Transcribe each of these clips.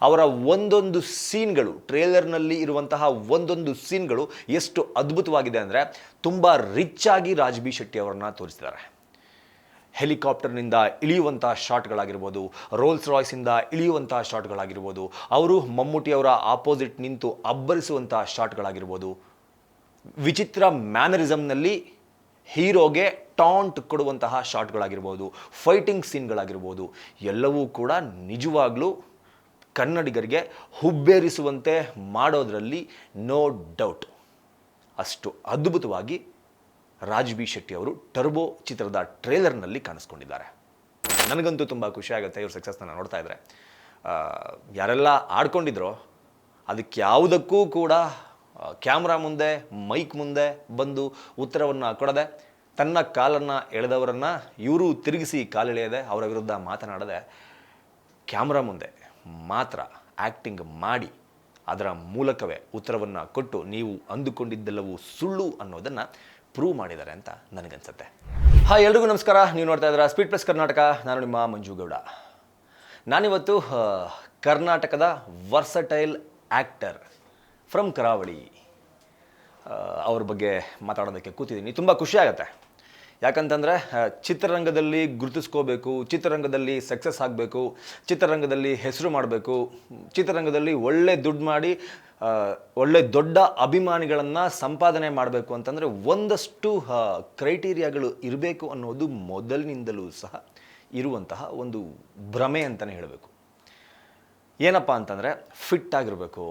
ಅವರ ಒಂದೊಂದು ಸೀನ್ಗಳು, ಟ್ರೇಲರ್ನಲ್ಲಿ ಇರುವಂತಹ ಒಂದೊಂದು ಸೀನ್ಗಳು ಎಷ್ಟು ಅದ್ಭುತವಾಗಿದೆ ಅಂದರೆ ತುಂಬ ರಿಚ್ ಆಗಿ ರಾಜ್ ಬಿ ಶೆಟ್ಟಿ ಅವರನ್ನು ತೋರಿಸಿದ್ದಾರೆ. ಹೆಲಿಕಾಪ್ಟರ್ನಿಂದ ಇಳಿಯುವಂಥ ಶಾಟ್ಗಳಾಗಿರ್ಬೋದು, ರೋಲ್ಸ್ ರಾಯ್ಸಿಂದ ಇಳಿಯುವಂಥ ಶಾಟ್ಗಳಾಗಿರ್ಬೋದು, ಅವರು ಮಮ್ಮೂಟಿಯವರ ಆಪೋಸಿಟ್ ನಿಂತು ಅಬ್ಬರಿಸುವಂಥ ಶಾಟ್ಗಳಾಗಿರ್ಬೋದು, ವಿಚಿತ್ರ ಮ್ಯಾನರಿಸಮ್ನಲ್ಲಿ ಹೀರೋಗೆ ಟಾಂಟ್ ಕೊಡುವಂತಹ ಶಾಟ್ಗಳಾಗಿರ್ಬೋದು, ಫೈಟಿಂಗ್ ಸೀನ್ಗಳಾಗಿರ್ಬೋದು, ಎಲ್ಲವೂ ಕೂಡ ನಿಜವಾಗ್ಲೂ ಕನ್ನಡಿಗರಿಗೆ ಹುಬ್ಬೇರಿಸುವಂತೆ ಮಾಡೋದರಲ್ಲಿ ನೋ ಡೌಟ್. ಅಷ್ಟು ಅದ್ಭುತವಾಗಿ ರಾಜ್ ಬಿ ಶೆಟ್ಟಿ ಅವರು ಟರ್ಬೋ ಚಿತ್ರದ ಟ್ರೇಲರ್ನಲ್ಲಿ ಕಾಣಿಸ್ಕೊಂಡಿದ್ದಾರೆ. ನನಗಂತೂ ತುಂಬ ಖುಷಿ ಆಗುತ್ತೆ ಇವ್ರ ಸಕ್ಸಸ್ನ ನೋಡ್ತಾ ಇದ್ದರೆ. ಯಾರೆಲ್ಲ ಆಡ್ಕೊಂಡಿದ್ರೋ ಅದಕ್ಕೆ ಯಾವುದಕ್ಕೂ ಕೂಡ ಕ್ಯಾಮ್ರಾ ಮುಂದೆ, ಮೈಕ್ ಮುಂದೆ ಬಂದು ಉತ್ತರವನ್ನು ಕೊಡದೆ, ತನ್ನ ಕಾಲನ್ನು ಎಳೆದವರನ್ನು ಇವರು ತಿರುಗಿಸಿ ಕಾಲೆಳೆಯದೆ, ಅವರ ವಿರುದ್ಧ ಮಾತನಾಡದೆ, ಕ್ಯಾಮ್ರಾ ಮುಂದೆ ಮಾತ್ರ ಆ್ಯಕ್ಟಿಂಗ್ ಮಾಡಿ ಅದರ ಮೂಲಕವೇ ಉತ್ತರವನ್ನು ಕೊಟ್ಟು ನೀವು ಅಂದುಕೊಂಡಿದ್ದೆಲ್ಲವೂ ಸುಳ್ಳು ಅನ್ನೋದನ್ನು ಪ್ರೂವ್ ಮಾಡಿದ್ದಾರೆ ಅಂತ ನನಗನ್ಸುತ್ತೆ. ಹಾಯ್, ಎಲ್ರಿಗೂ ನಮಸ್ಕಾರ. ನೀವು ನೋಡ್ತಾ ಇದ್ದೀರಾ ಸ್ಪೀಡ್ ಪ್ಲಸ್ ಕರ್ನಾಟಕ. ನಾನು ನಿಮ್ಮ ಮಂಜುಗೌಡ. ನಾನಿವತ್ತು ಕರ್ನಾಟಕದ ವರ್ಸಟೈಲ್ ಆ್ಯಕ್ಟರ್ ಫ್ರಮ್ ಕರಾವಳಿ ಅವ್ರ ಬಗ್ಗೆ ಮಾತಾಡೋದಕ್ಕೆ ಕೂತಿದ್ದೀನಿ. ತುಂಬ ಖುಷಿ ಆಗುತ್ತೆ. ಯಾಕಂತಂದರೆ ಚಿತ್ರರಂಗದಲ್ಲಿ ಗುರುತಿಸ್ಕೋಬೇಕು, ಚಿತ್ರರಂಗದಲ್ಲಿ ಸಕ್ಸಸ್ ಆಗಬೇಕು, ಚಿತ್ರರಂಗದಲ್ಲಿ ಹೆಸರು ಮಾಡಬೇಕು, ಚಿತ್ರರಂಗದಲ್ಲಿ ಒಳ್ಳೆ ದುಡ್ಡು ಮಾಡಿ ಒಳ್ಳೆ ದೊಡ್ಡ ಅಭಿಮಾನಿಗಳನ್ನು ಸಂಪಾದನೆ ಮಾಡಬೇಕು ಅಂತಂದರೆ ಒಂದಷ್ಟು ಕ್ರೈಟೀರಿಯಾಗಳು ಇರಬೇಕು ಅನ್ನೋದು ಮೊದಲಿನಿಂದಲೂ ಸಹ ಇರುವಂತಹ ಒಂದು ಭ್ರಮೆ ಅಂತಲೇ ಹೇಳಬೇಕು. ಏನಪ್ಪ ಅಂತಂದರೆ ಫಿಟ್ ಆಗಿರಬೇಕು,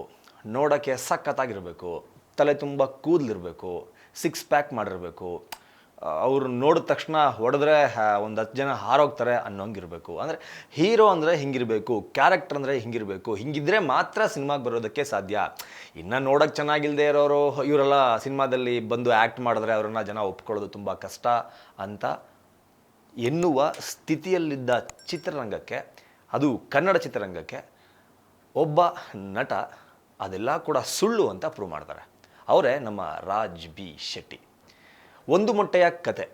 ನೋಡೋಕ್ಕೆ ಸಖತ್ತಾಗಿರಬೇಕು, ತಲೆ ತುಂಬ ಕೂದಲಿರಬೇಕು, ಸಿಕ್ಸ್ ಪ್ಯಾಕ್ ಮಾಡಿರಬೇಕು, ಅವರು ನೋಡಿದ ತಕ್ಷಣ ಹೊಡೆದ್ರೆ ಒಂದು 10 ಜನ ಹಾರೋಗ್ತಾರೆ ಅನ್ನೋಂಗಿರಬೇಕು. ಅಂದರೆ ಹೀರೋ ಅಂದರೆ ಹಿಂಗಿರಬೇಕು, ಕ್ಯಾರೆಕ್ಟರ್ ಅಂದರೆ ಹಿಂಗಿರಬೇಕು, ಹಿಂಗಿದ್ರೆ ಮಾತ್ರ ಸಿನಿಮಾಗೆ ಬರೋದಕ್ಕೆ ಸಾಧ್ಯ. ಇನ್ನು ನೋಡೋಕ್ಕೆ ಚೆನ್ನಾಗಿಲ್ಲದೆ ಇರೋರು ಇವರೆಲ್ಲ ಸಿನಿಮಾದಲ್ಲಿ ಬಂದು ಆ್ಯಕ್ಟ್ ಮಾಡಿದ್ರೆ ಅವರನ್ನು ಜನ ಒಪ್ಕೊಳ್ಳೋದು ತುಂಬ ಕಷ್ಟ ಅಂತ ಎನ್ನುವ ಸ್ಥಿತಿಯಲ್ಲಿದ್ದ ಚಿತ್ರರಂಗಕ್ಕೆ, ಅದು ಕನ್ನಡ ಚಿತ್ರರಂಗಕ್ಕೆ ಒಬ್ಬ ನಟ ಅದೆಲ್ಲ ಕೂಡ ಸುಳ್ಳು ಅಂತ ಪ್ರೂವ್ ಮಾಡ್ತಾರೆ. ಅವರೇ ನಮ್ಮ ರಾಜ್ ಬಿ ಶೆಟ್ಟಿ. ಒಂದು ಮೊಟ್ಟೆಯ ಕತೆ,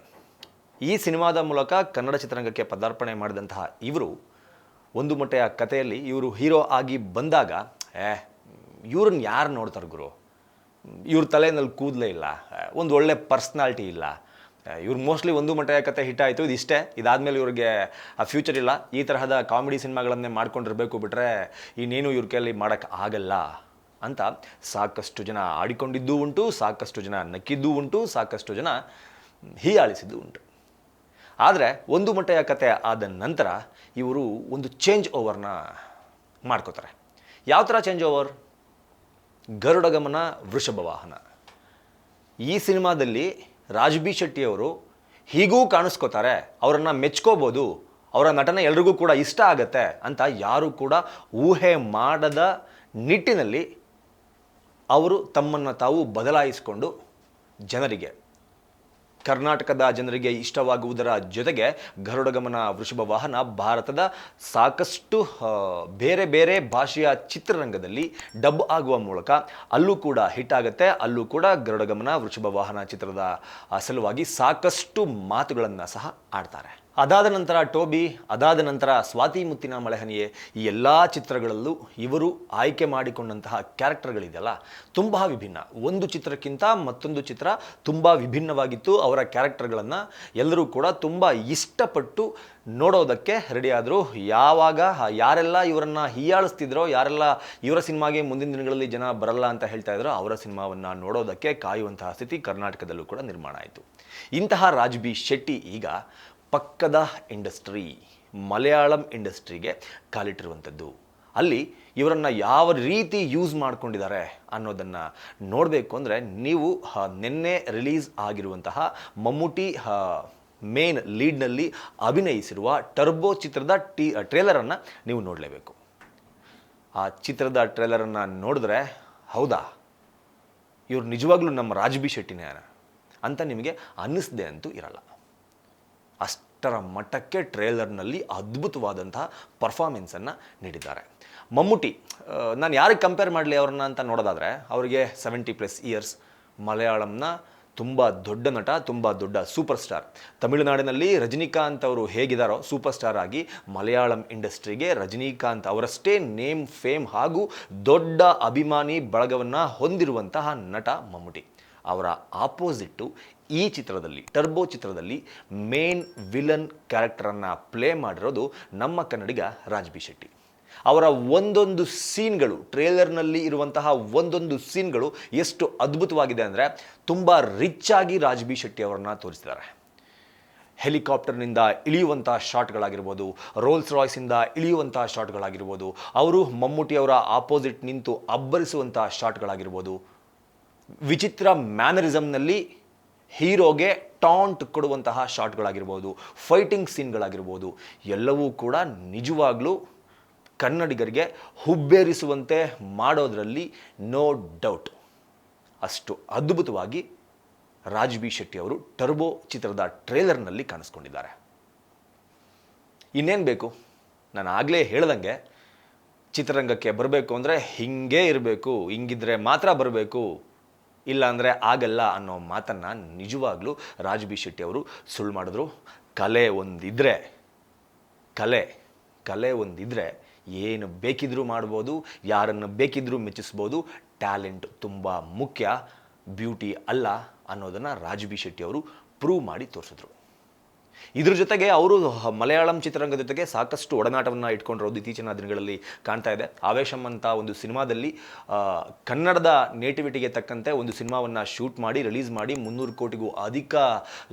ಈ ಸಿನಿಮಾದ ಮೂಲಕ ಕನ್ನಡ ಚಿತ್ರರಂಗಕ್ಕೆ ಪದಾರ್ಪಣೆ ಮಾಡಿದಂತಹ ಇವರು, ಒಂದು ಮೊಟ್ಟೆಯ ಕಥೆಯಲ್ಲಿ ಇವರು ಹೀರೋ ಆಗಿ ಬಂದಾಗ ಇವ್ರನ್ನ ಯಾರು ನೋಡ್ತಾರೆ ಗುರು, ಇವ್ರ ತಲೆಯಲ್ಲಿ ಕೂದಲೇ ಇಲ್ಲ, ಒಂದು ಒಳ್ಳೆ ಪರ್ಸ್ನಾಲಿಟಿ ಇಲ್ಲ, ಇವ್ರು ಮೋಸ್ಟ್ಲಿ ಒಂದು ಮೊಟ್ಟೆಯ ಕತೆ ಹಿಟ್ ಆಯಿತು, ಇದಿಷ್ಟೇ, ಇದಾದಮೇಲೆ ಇವ್ರಿಗೆ ಆ ಫ್ಯೂಚರ್ ಇಲ್ಲ, ಈ ತರಹದ ಕಾಮಿಡಿ ಸಿನಿಮಾಗಳನ್ನೇ ಮಾಡ್ಕೊಂಡಿರಬೇಕು, ಬಿಟ್ಟರೆ ಇನ್ನೇನು ಇವ್ರ ಕೈಯಲ್ಲಿ ಮಾಡೋಕ್ಕೆ ಆಗಲ್ಲ ಅಂತ ಸಾಕಷ್ಟು ಜನ ಆಡಿಕೊಂಡಿದ್ದೂ ಉಂಟು, ಸಾಕಷ್ಟು ಜನ ನಕ್ಕಿದ್ದೂ ಉಂಟು, ಸಾಕಷ್ಟು ಜನ ಹೀಯಾಳಿಸಿದ್ದೂ ಉಂಟು. ಆದರೆ ಒಂದು ಮೊಟ್ಟೆಯ ಕತೆ ಆದ ನಂತರ ಇವರು ಒಂದು ಚೇಂಜ್ ಓವರ್ನ ಮಾಡ್ಕೋತಾರೆ. ಯಾವ ಥರ ಚೇಂಜ್ ಓವರ್? ಗರುಡಗಮನ ವೃಷಭ ವಾಹನ. ಈ ಸಿನಿಮಾದಲ್ಲಿ ರಾಜ್ ಬಿ ಶೆಟ್ಟಿಯವರು ಹೀಗೂ ಕಾಣಿಸ್ಕೋತಾರೆ, ಅವರನ್ನು ಮೆಚ್ಕೋಬೋದು, ಅವರ ನಟನೆ ಎಲ್ರಿಗೂ ಕೂಡ ಇಷ್ಟ ಆಗತ್ತೆ ಅಂತ ಯಾರೂ ಕೂಡ ಊಹೆ ಮಾಡದ ನಿಟ್ಟಿನಲ್ಲಿ ಅವರು ತಮ್ಮನ್ನು ತಾವು ಬದಲಾಯಿಸಿಕೊಂಡು ಜನರಿಗೆ, ಕರ್ನಾಟಕದ ಜನರಿಗೆ ಇಷ್ಟವಾಗುವುದರ ಜೊತೆಗೆ ಗರುಡಗಮನ ವೃಷಭ ವಾಹನ ಭಾರತದ ಸಾಕಷ್ಟು ಬೇರೆ ಬೇರೆ ಭಾಷೆಯ ಚಿತ್ರರಂಗದಲ್ಲಿ ಡಬ್ ಆಗುವ ಮೂಲಕ ಅಲ್ಲೂ ಕೂಡ ಹಿಟ್ ಆಗುತ್ತೆ. ಅಲ್ಲೂ ಕೂಡ ಗರುಡಗಮನ ವೃಷಭ ವಾಹನ ಚಿತ್ರದ ಸಲುವಾಗಿ ಸಾಕಷ್ಟು ಮಾತುಗಳನ್ನು ಸಹ ಆಡ್ತಾರೆ. ಅದಾದ ನಂತರ ಟೋಬಿ, ಅದಾದ ನಂತರ ಸ್ವಾತಿ ಮುತ್ತಿನ ಮಳೆಹನಿಯೇ, ಈ ಎಲ್ಲ ಚಿತ್ರಗಳಲ್ಲೂ ಇವರು ಆಯ್ಕೆ ಮಾಡಿಕೊಂಡಂತಹ ಕ್ಯಾರೆಕ್ಟರ್ಗಳಿದೆಯಲ್ಲ ತುಂಬ ವಿಭಿನ್ನ. ಒಂದು ಚಿತ್ರಕ್ಕಿಂತ ಮತ್ತೊಂದು ಚಿತ್ರ ತುಂಬ ವಿಭಿನ್ನವಾಗಿತ್ತು. ಅವರ ಕ್ಯಾರೆಕ್ಟರ್ಗಳನ್ನು ಎಲ್ಲರೂ ಕೂಡ ತುಂಬ ಇಷ್ಟಪಟ್ಟು ನೋಡೋದಕ್ಕೆ ರೆಡಿಯಾದರು. ಯಾವಾಗ ಯಾರೆಲ್ಲ ಇವರನ್ನು ಹೀಯಾಳಿಸ್ತಿದ್ರೋ, ಯಾರೆಲ್ಲ ಇವರ ಸಿನಿಮಾಗೆ ಮುಂದಿನ ದಿನಗಳಲ್ಲಿ ಜನ ಬರಲ್ಲ ಅಂತ ಹೇಳ್ತಾ ಇದ್ರೋ, ಅವರ ಸಿನಿಮಾವನ್ನು ನೋಡೋದಕ್ಕೆ ಕಾಯುವಂತಹ ಸ್ಥಿತಿ ಕರ್ನಾಟಕದಲ್ಲೂ ಕೂಡ ನಿರ್ಮಾಣ ಆಯಿತು. ಇಂತಹ ರಾಜ್ ಬಿ ಶೆಟ್ಟಿ ಈಗ ಪಕ್ಕದ ಇಂಡಸ್ಟ್ರಿ, ಮಲಯಾಳಂ ಇಂಡಸ್ಟ್ರಿಗೆ ಕಾಲಿಟ್ಟಿರುವಂಥದ್ದು. ಅಲ್ಲಿ ಇವರನ್ನು ಯಾವ ರೀತಿ ಯೂಸ್ ಮಾಡ್ಕೊಂಡಿದ್ದಾರೆ ಅನ್ನೋದನ್ನು ನೋಡಬೇಕು ಅಂದರೆ ನೀವು ನಿನ್ನೆ ರಿಲೀಸ್ ಆಗಿರುವಂತಹ ಮಮ್ಮೂಟಿ ಮೇನ್ ಲೀಡ್ನಲ್ಲಿ ಅಭಿನಯಿಸಿರುವ ಟರ್ಬೋ ಚಿತ್ರದ ಟ್ರೇಲರನ್ನು ನೀವು ನೋಡಲೇಬೇಕು. ಆ ಚಿತ್ರದ ಟ್ರೇಲರನ್ನು ನೋಡಿದ್ರೆ ಹೌದಾ ಇವ್ರು ನಿಜವಾಗ್ಲೂ ನಮ್ಮ ರಾಜ್ ಬಿ ಶೆಟ್ಟಿನೇ ಅಂತ ನಿಮಗೆ ಅನ್ನಿಸ್ದೆ ಅಂತೂ ಇರಲ್ಲ. ಅಷ್ಟರ ಮಟ್ಟಕ್ಕೆ ಟ್ರೇಲರ್ನಲ್ಲಿ ಅದ್ಭುತವಾದಂತಹ ಪರ್ಫಾರ್ಮೆನ್ಸನ್ನು ನೀಡಿದ್ದಾರೆ. ಮಮ್ಮೂಟಿ, ನಾನು ಯಾರಿಗೆ ಕಂಪೇರ್ ಮಾಡಲಿ ಅವ್ರನ್ನ ಅಂತ ನೋಡೋದಾದರೆ, ಅವರಿಗೆ 70+ ಇಯರ್ಸ್, ಮಲಯಾಳಂನ ತುಂಬ ದೊಡ್ಡ ನಟ, ತುಂಬ ದೊಡ್ಡ ಸೂಪರ್ ಸ್ಟಾರ್. ತಮಿಳುನಾಡಿನಲ್ಲಿ ರಜನಿಕಾಂತ್ ಅವರು ಹೇಗಿದ್ದಾರೋ ಸೂಪರ್ ಸ್ಟಾರ್ ಆಗಿ, ಮಲಯಾಳಂ ಇಂಡಸ್ಟ್ರಿಗೆ ರಜನಿಕಾಂತ್ ಅವರಷ್ಟೇ ನೇಮ್, ಫೇಮ್ ಹಾಗೂ ದೊಡ್ಡ ಅಭಿಮಾನಿ ಬಳಗವನ್ನು ಹೊಂದಿರುವಂತಹ ನಟ ಮಮ್ಮೂಟಿ. ಅವರ ಆಪೋಸಿಟ್ಟು ಈ ಚಿತ್ರದಲ್ಲಿ, ಟರ್ಬೋ ಚಿತ್ರದಲ್ಲಿ ಮೇನ್ ವಿಲನ್ ಕ್ಯಾರೆಕ್ಟರನ್ನು ಪ್ಲೇ ಮಾಡಿರೋದು ನಮ್ಮ ಕನ್ನಡಿಗ ರಾಜ್ ಬಿ ಶೆಟ್ಟಿ. ಅವರ ಒಂದೊಂದು ಸೀನ್ಗಳು, ಟ್ರೇಲರ್ನಲ್ಲಿ ಇರುವಂತಹ ಒಂದೊಂದು ಸೀನ್ಗಳು ಎಷ್ಟು ಅದ್ಭುತವಾಗಿದೆ ಅಂದರೆ ತುಂಬ ರಿಚ್ ಆಗಿ ರಾಜ್ ಬಿ ಶೆಟ್ಟಿ ಅವರನ್ನು ತೋರಿಸಿದ್ದಾರೆ. ಹೆಲಿಕಾಪ್ಟರ್ನಿಂದ ಇಳಿಯುವಂಥ ಶಾಟ್ಗಳಾಗಿರ್ಬೋದು, ರೋಲ್ಸ್ ರಾಯ್ಸಿಂದ ಇಳಿಯುವಂಥ ಶಾಟ್ಗಳಾಗಿರ್ಬೋದು, ಅವರು ಮಮ್ಮೂಟಿಯವರ ಆಪೋಸಿಟ್ ನಿಂತು ಅಬ್ಬರಿಸುವಂಥ ಶಾಟ್ಗಳಾಗಿರ್ಬೋದು, ವಿಚಿತ್ರ ಮ್ಯಾನರಿಸಮ್ನಲ್ಲಿ ಹೀರೋಗೆ ಟಾಂಟ್ ಕೊಡುವಂತಹ ಶಾಟ್ಗಳಾಗಿರ್ಬೋದು, ಫೈಟಿಂಗ್ ಸೀನ್ಗಳಾಗಿರ್ಬೋದು, ಎಲ್ಲವೂ ಕೂಡ ನಿಜವಾಗ್ಲೂ ಕನ್ನಡಿಗರಿಗೆ ಹುಬ್ಬೇರಿಸುವಂತೆ ಮಾಡೋದರಲ್ಲಿ ನೋ ಡೌಟ್. ಅಷ್ಟು ಅದ್ಭುತವಾಗಿ ರಾಜ್ ಬಿ ಶೆಟ್ಟಿ ಅವರು ಟರ್ಬೋ ಚಿತ್ರದ ಟ್ರೇಲರ್ನಲ್ಲಿ ಕಾಣಿಸ್ಕೊಂಡಿದ್ದಾರೆ. ಇನ್ನೇನು ಬೇಕು? ನಾನು ಆಗಲೇ ಹೇಳ್ದಂಗೆ, ಚಿತ್ರರಂಗಕ್ಕೆ ಬರಬೇಕು ಅಂದರೆ ಹಿಂಗೇ ಇರಬೇಕು, ಹಿಂಗಿದ್ರೆ ಮಾತ್ರ ಬರಬೇಕು, ಇಲ್ಲಾಂದರೆ ಆಗಲ್ಲ ಅನ್ನೋ ಮಾತನ್ನು ನಿಜವಾಗ್ಲೂ ರಾಜ್ ಬಿ ಶೆಟ್ಟಿ ಅವರು ಸುಳ್ಳು ಮಾಡಿದ್ರು. ಕಲೆ ಒಂದಿದ್ರೆ ಏನು ಬೇಕಿದ್ರೂ ಮಾಡ್ಬೋದು, ಯಾರನ್ನು ಬೇಕಿದ್ರೂ ಮೆಚ್ಚಿಸ್ಬೋದು. ಟ್ಯಾಲೆಂಟ್ ತುಂಬ ಮುಖ್ಯ, ಬ್ಯೂಟಿ ಅಲ್ಲ ಅನ್ನೋದನ್ನು ರಾಜ್ ಬಿ ಶೆಟ್ಟಿ ಅವರು ಪ್ರೂವ್ ಮಾಡಿ ತೋರಿಸಿದ್ರು. ಇದ್ರ ಜೊತೆಗೆ ಅವರು ಮಲಯಾಳಂ ಚಿತ್ರರಂಗದ ಜೊತೆಗೆ ಸಾಕಷ್ಟು ಒಡನಾಟವನ್ನು ಇಟ್ಕೊಂಡಿರೋದು ಇತ್ತೀಚಿನ ದಿನಗಳಲ್ಲಿ ಕಾಣ್ತಾ ಇದೆ. ಆವೇಶಂ ಅಂತ ಒಂದು ಸಿನಿಮಾದಲ್ಲಿ ಕನ್ನಡದ ನೇಟಿವಿಟಿಗೆ ತಕ್ಕಂತೆ ಒಂದು ಸಿನಿಮಾವನ್ನು ಶೂಟ್ ಮಾಡಿ ರಿಲೀಸ್ ಮಾಡಿ 300 ಕೋಟಿಗೂ ಅಧಿಕ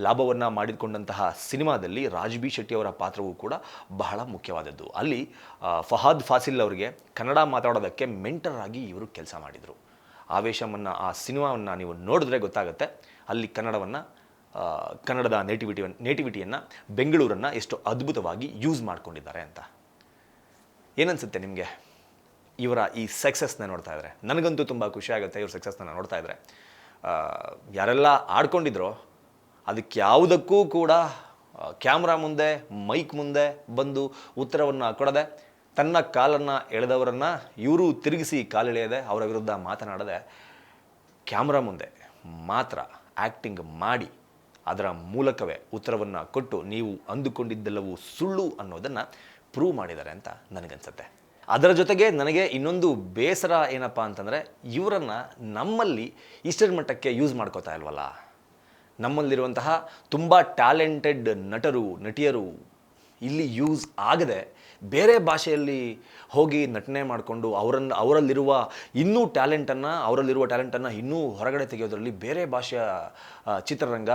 ಲಾಭವನ್ನು ಮಾಡಿಕೊಂಡಂತಹ ಸಿನಿಮಾದಲ್ಲಿ ರಾಜ್ ಬಿ ಶೆಟ್ಟಿ ಅವರ ಪಾತ್ರವೂ ಕೂಡ ಬಹಳ ಮುಖ್ಯವಾದದ್ದು. ಅಲ್ಲಿ ಫಹಾದ್ ಫಾಸಿಲ್ ಅವರಿಗೆ ಕನ್ನಡ ಮಾತಾಡೋದಕ್ಕೆ ಮೆಂಟರ್ ಆಗಿ ಇವರು ಕೆಲಸ ಮಾಡಿದರು. ಆವೇಶಮನ್ನು, ಆ ಸಿನಿಮಾವನ್ನು ನೀವು ನೋಡಿದ್ರೆ ಗೊತ್ತಾಗುತ್ತೆ, ಅಲ್ಲಿ ಕನ್ನಡದ ನೇಟಿವಿಟಿಯನ್ನು, ಬೆಂಗಳೂರನ್ನು ಎಷ್ಟು ಅದ್ಭುತವಾಗಿ ಯೂಸ್ ಮಾಡ್ಕೊಂಡಿದ್ದಾರೆ ಅಂತ. ಏನನ್ಸುತ್ತೆ ನಿಮಗೆ ಇವರ ಈ ಸಕ್ಸಸ್ನ ನೋಡ್ತಾ ಇದ್ದಾರೆ? ನನಗಂತೂ ತುಂಬ ಖುಷಿ ಆಗುತ್ತೆ ಇವ್ರ ಸಕ್ಸಸ್ನ ನೋಡ್ತಾ ಇದ್ದಾರೆ. ಯಾರೆಲ್ಲ ಆಡ್ಕೊಂಡಿದ್ರೋ ಅದಕ್ಕೆ ಯಾವುದಕ್ಕೂ ಕೂಡ ಕ್ಯಾಮ್ರಾ ಮುಂದೆ, ಮೈಕ್ ಮುಂದೆ ಬಂದು ಉತ್ತರವನ್ನು ಕೊಡದೆ, ತನ್ನ ಕಾಲನ್ನು ಎಳೆದವರನ್ನು ಇವರು ತಿರುಗಿಸಿ ಕಾಲೆಳೆಯದೆ, ಅವರ ವಿರುದ್ಧ ಮಾತನಾಡದೆ, ಕ್ಯಾಮ್ರಾ ಮುಂದೆ ಮಾತ್ರ ಆ್ಯಕ್ಟಿಂಗ್ ಮಾಡಿ ಅದರ ಮೂಲಕವೇ ಉತ್ತರವನ್ನು ಕೊಟ್ಟು ನೀವು ಅಂದುಕೊಂಡಿದ್ದೆಲ್ಲವೂ ಸುಳ್ಳು ಅನ್ನೋದನ್ನು ಪ್ರೂವ್ ಮಾಡಿದ್ದಾರೆ ಅಂತ ನನಗನ್ಸುತ್ತೆ. ಅದರ ಜೊತೆಗೆ ನನಗೆ ಇನ್ನೊಂದು ಬೇಸರ ಏನಪ್ಪ ಅಂತಂದರೆ, ಇವರನ್ನು ನಮ್ಮಲ್ಲಿ ಇಷ್ಟರ ಮಟ್ಟಕ್ಕೆ ಯೂಸ್ ಮಾಡ್ಕೋತಾ ಇಲ್ವಲ್ಲ. ನಮ್ಮಲ್ಲಿರುವಂತಹ ತುಂಬ ಟ್ಯಾಲೆಂಟೆಡ್ ನಟರು, ನಟಿಯರು ಇಲ್ಲಿ ಯೂಸ್ ಆಗದೆ ಬೇರೆ ಭಾಷೆಯಲ್ಲಿ ಹೋಗಿ ನಟನೆ ಮಾಡಿಕೊಂಡು ಅವರಲ್ಲಿರುವ ಟ್ಯಾಲೆಂಟನ್ನು ಇನ್ನೂ ಹೊರಗಡೆ ತೆಗೆಯೋದ್ರಲ್ಲಿ ಬೇರೆ ಭಾಷೆಯ ಚಿತ್ರರಂಗ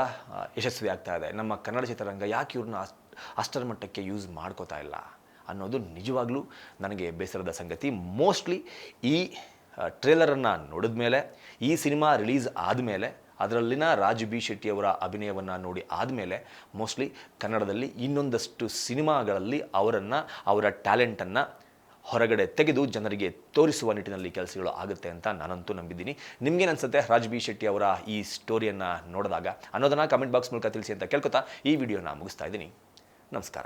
ಯಶಸ್ವಿ ಆಗ್ತಾ ಇದೆ. ನಮ್ಮ ಕನ್ನಡ ಚಿತ್ರರಂಗ ಯಾಕೆ ಇವ್ರನ್ನ ಅಷ್ಟರ ಮಟ್ಟಕ್ಕೆ ಯೂಸ್ ಮಾಡ್ಕೋತಾ ಇಲ್ಲ ಅನ್ನೋದು ನಿಜವಾಗ್ಲೂ ನನಗೆ ಬೇಸರದ ಸಂಗತಿ. ಮೋಸ್ಟ್ಲಿ ಈ ಟ್ರೇಲರನ್ನು ನೋಡಿದ ಮೇಲೆ, ಈ ಸಿನಿಮಾ ರಿಲೀಸ್ ಆದಮೇಲೆ, ಅದರಲ್ಲಿನ ರಾಜ್ ಬಿ ಶೆಟ್ಟಿಯವರ ಅಭಿನಯವನ್ನು ನೋಡಿ ಆದಮೇಲೆ ಮೋಸ್ಟ್ಲಿ ಕನ್ನಡದಲ್ಲಿ ಇನ್ನೊಂದಷ್ಟು ಸಿನಿಮಾಗಳಲ್ಲಿ ಅವರ ಟ್ಯಾಲೆಂಟನ್ನು ಹೊರಗಡೆ ತೆಗೆದು ಜನರಿಗೆ ತೋರಿಸುವ ನಿಟ್ಟಿನಲ್ಲಿ ಕೆಲಸಗಳು ಆಗುತ್ತೆ ಅಂತ ನಾನಂತೂ ನಂಬಿದ್ದೀನಿ. ನಿಮ್ಗೇನು ಅನ್ಸುತ್ತೆ ರಾಜ್ ಬಿ ಶೆಟ್ಟಿ ಅವರ ಈ ಸ್ಟೋರಿಯನ್ನು ನೋಡಿದಾಗ ಅನ್ನೋದನ್ನು ಕಮೆಂಟ್ ಬಾಕ್ಸ್ ಮೂಲಕ ತಿಳಿಸಿ ಅಂತ ಕೇಳ್ಕೊತಾ ಈ ವಿಡಿಯೋನ ಮುಗಿಸ್ತಾ ಇದ್ದೀನಿ. ನಮಸ್ಕಾರ.